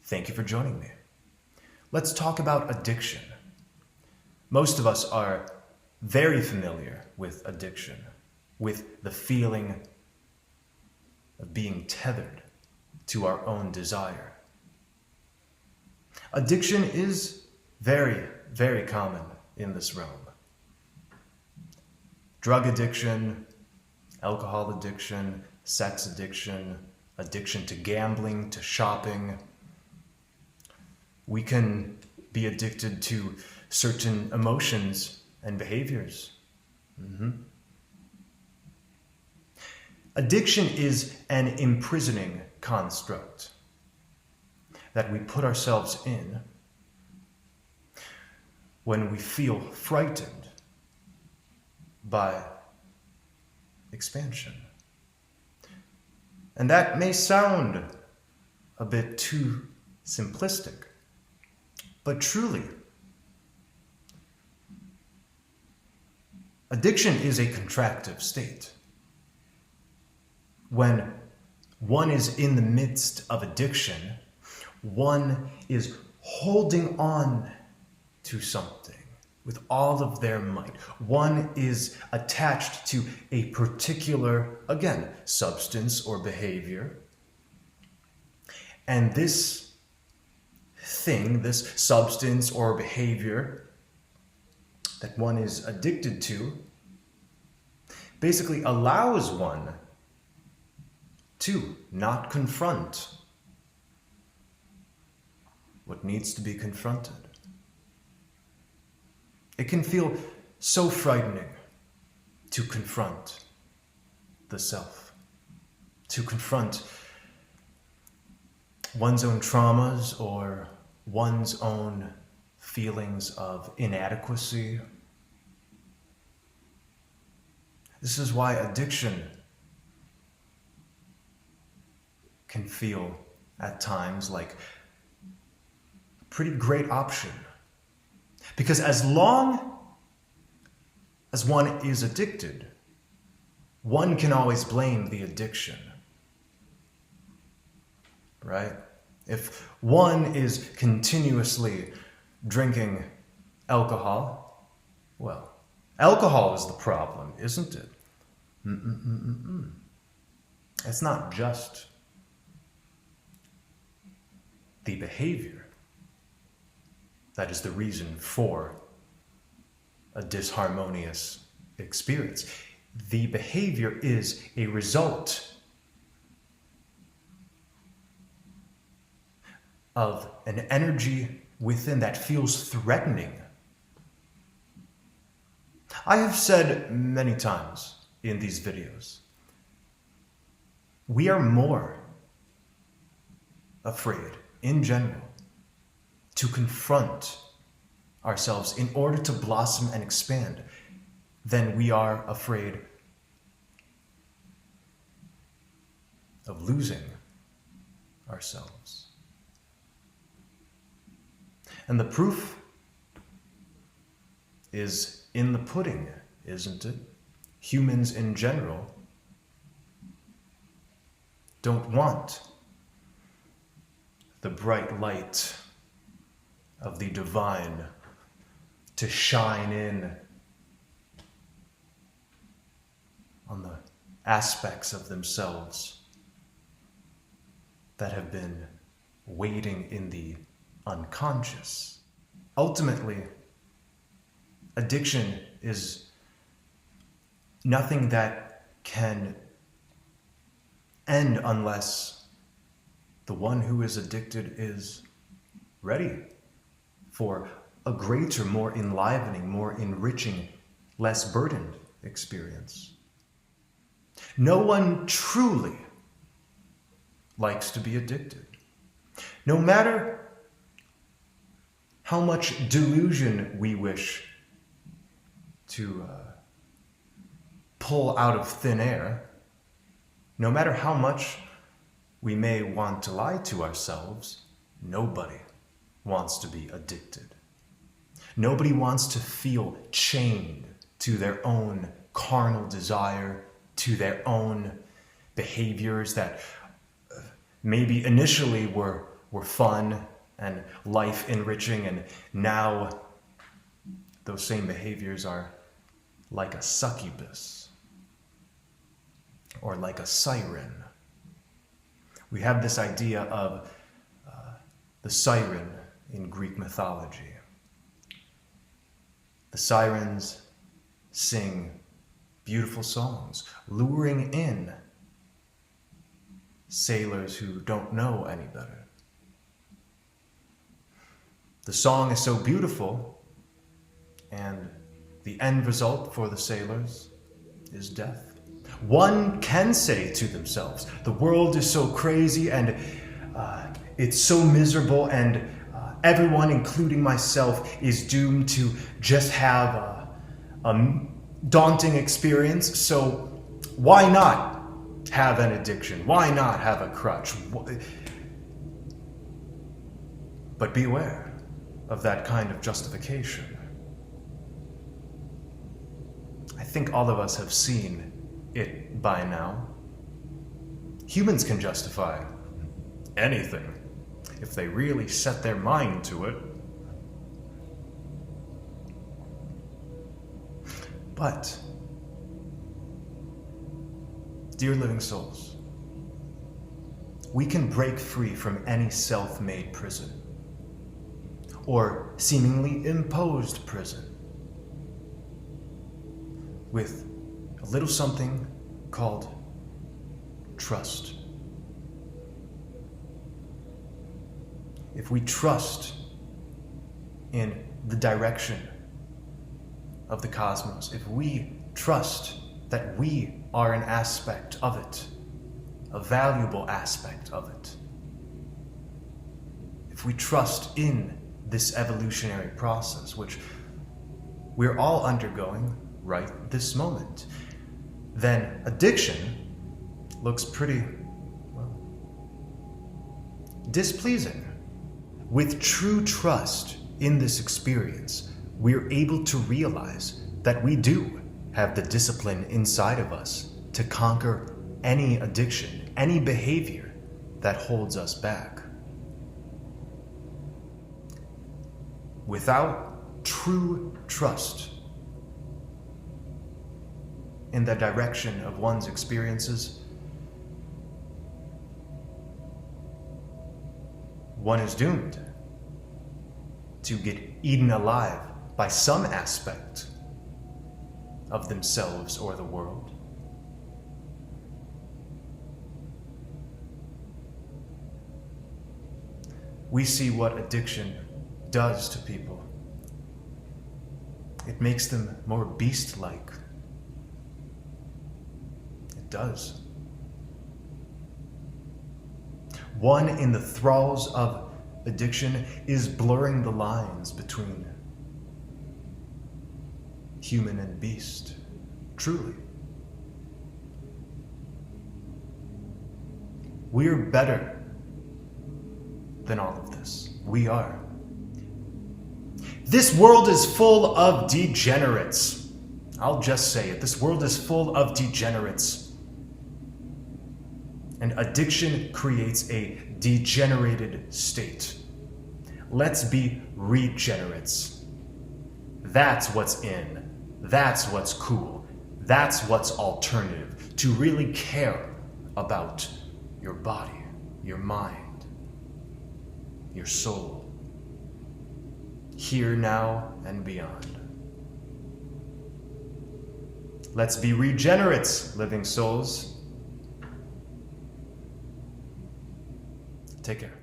Thank you for joining me. Let's talk about addiction. Most of us are very familiar with addiction, with the feeling of being tethered to our own desire. Addiction is very, very common in this realm. Drug addiction, alcohol addiction, sex addiction, addiction to gambling, to shopping. We can be addicted to certain emotions and behaviors. Addiction is an imprisoning construct that we put ourselves in when we feel frightened by expansion. And that may sound a bit too simplistic, but truly, addiction is a contractive state. When one is in the midst of addiction, one is holding on to something with all of their might. One is attached to a particular, again, substance or behavior. And this thing, this substance or behavior that one is addicted to, basically allows one to not confront what needs to be confronted. It can feel so frightening to confront the self, to confront one's own traumas or one's own feelings of inadequacy. This is why addiction can feel at times like a pretty great option. Because as long as one is addicted, one can always blame the addiction, right? If one is continuously drinking alcohol, well, alcohol is the problem, isn't it? It's not just the behavior that is the reason for a disharmonious experience. The behavior is a result of an energy within that feels threatening. I have said many times in these videos, we are more afraid, in general, to confront ourselves in order to blossom and expand than we are afraid of losing ourselves. And the proof is in the pudding, isn't it? Humans in general don't want the bright light of the divine to shine in on the aspects of themselves that have been waiting in the unconscious. Ultimately, addiction is nothing that can end unless the one who is addicted is ready for a greater, more enlivening, more enriching, less burdened experience. No one truly likes to be addicted. No matter how much delusion we wish to pull out of thin air, no matter how much we may want to lie to ourselves, nobody wants to be addicted. Nobody wants to feel chained to their own carnal desire, to their own behaviors that maybe initially were were fun and life enriching, and now those same behaviors are like a succubus or like a siren. We have this idea of the siren in Greek mythology. The sirens sing beautiful songs, luring in sailors who don't know any better. The song is so beautiful, and the end result for the sailors is death. One can say to themselves, the world is so crazy and it's so miserable, and everyone, including myself, is doomed to just have a daunting experience, so why not have an addiction? Why not have a crutch? But beware of that kind of justification. I think all of us have seen it by now. Humans can justify anything if they really set their mind to it. But, dear living souls, we can break free from any self-made prison or seemingly imposed prison with a little something called trust. If we trust in the direction of the cosmos, if we trust that we are an aspect of it, a valuable aspect of it, if we trust in this evolutionary process, which we're all undergoing right this moment, then addiction looks pretty, well, displeasing. With true trust in this experience, we're able to realize that we do have the discipline inside of us to conquer any addiction, any behavior that holds us back. Without true trust in the direction of one's experiences, one is doomed to get eaten alive by some aspect of themselves or the world. We see what addiction does to people. It makes them more beast-like. It does. One in the thralls of addiction is blurring the lines between human and beast, truly. We're better than all of this. We are. This world is full of degenerates. I'll just say it. This world is full of degenerates. And addiction creates a degenerated state. Let's be regenerates. That's what's in. That's what's cool. That's what's alternative. To really care about your body, your mind, your soul, here, now, and beyond. Let's be regenerates, living souls. Take care.